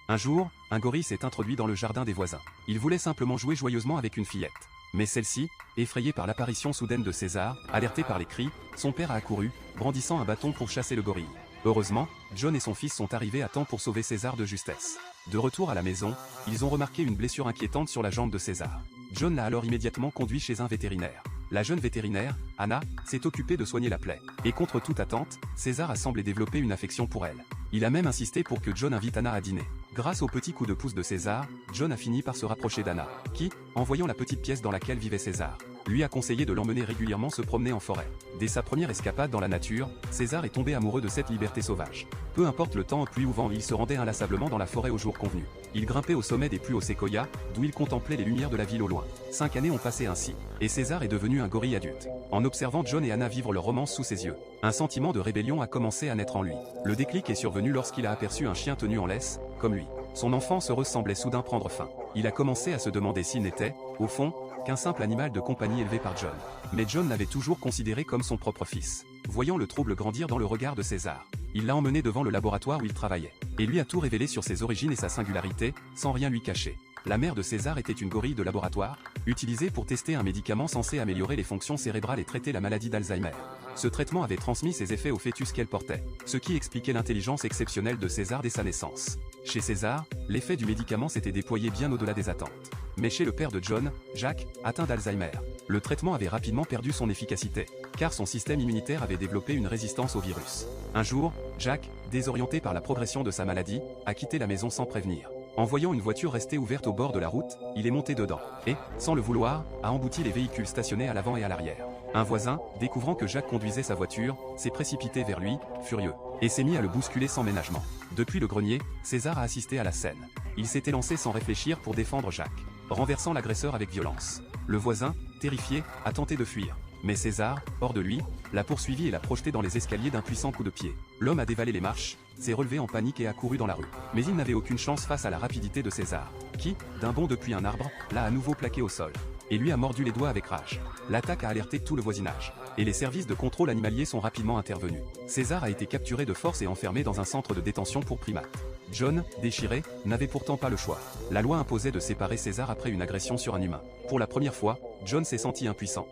Un jour, un gorille s'est introduit dans le jardin des voisins. Il voulait simplement jouer joyeusement avec une fillette. Mais celle-ci, effrayée par l'apparition soudaine de César, alertée par les cris, son père a accouru, brandissant un bâton pour chasser le gorille. Heureusement, John et son fils sont arrivés à temps pour sauver César de justesse. De retour à la maison, ils ont remarqué une blessure inquiétante sur la jambe de César. John l'a alors immédiatement conduit chez un vétérinaire. La jeune vétérinaire, Anna, s'est occupée de soigner la plaie. Et contre toute attente, César a semblé développer une affection pour elle. Il a même insisté pour que John invite Anna à dîner. Grâce au petit coup de pouce de César, John a fini par se rapprocher d'Anna, qui, en voyant la petite pièce dans laquelle vivait César, lui a conseillé de l'emmener régulièrement se promener en forêt. Dès sa première escapade dans la nature, César est tombé amoureux de cette liberté sauvage. Peu importe le temps pluie ou vent, il se rendait inlassablement dans la forêt au jour convenu. Il grimpait au sommet des plus hauts séquoias, d'où il contemplait les lumières de la ville au loin. 5 années ont passé ainsi, et César est devenu un gorille adulte. En observant John et Anna vivre leur romance sous ses yeux, un sentiment de rébellion a commencé à naître en lui. Le déclic est survenu lorsqu'il a aperçu un chien tenu en laisse, comme lui. Son enfance heureuse semblait soudain prendre fin. Il a commencé à se demander s'il n'était, au fond, qu'un simple animal de compagnie élevé par John. Mais John l'avait toujours considéré comme son propre fils. Voyant le trouble grandir dans le regard de César, il l'a emmené devant le laboratoire où il travaillait, et lui a tout révélé sur ses origines et sa singularité, sans rien lui cacher. La mère de César était une gorille de laboratoire, utilisée pour tester un médicament censé améliorer les fonctions cérébrales et traiter la maladie d'Alzheimer. Ce traitement avait transmis ses effets au fœtus qu'elle portait, ce qui expliquait l'intelligence exceptionnelle de César dès sa naissance. Chez César, l'effet du médicament s'était déployé bien au-delà des attentes. Mais chez le père de John, Jacques, atteint d'Alzheimer, le traitement avait rapidement perdu son efficacité, car son système immunitaire avait développé une résistance au virus. Un jour, Jacques, désorienté par la progression de sa maladie, a quitté la maison sans prévenir. En voyant une voiture restée ouverte au bord de la route, il est monté dedans, et, sans le vouloir, a embouti les véhicules stationnés à l'avant et à l'arrière. Un voisin, découvrant que Jacques conduisait sa voiture, s'est précipité vers lui, furieux, et s'est mis à le bousculer sans ménagement. Depuis le grenier, César a assisté à la scène. Il s'était lancé sans réfléchir pour défendre Jacques, renversant l'agresseur avec violence. Le voisin, terrifié, a tenté de fuir. Mais César, hors de lui, l'a poursuivi et l'a projeté dans les escaliers d'un puissant coup de pied. L'homme a dévalé les marches, s'est relevé en panique et a couru dans la rue. Mais il n'avait aucune chance face à la rapidité de César, qui, d'un bond depuis un arbre, l'a à nouveau plaqué au sol, et lui a mordu les doigts avec rage. L'attaque a alerté tout le voisinage, et les services de contrôle animalier sont rapidement intervenus. César a été capturé de force et enfermé dans un centre de détention pour primates. John, déchiré, n'avait pourtant pas le choix. La loi imposait de séparer César après une agression sur un humain. Pour la première fois, John s'est senti impuissant.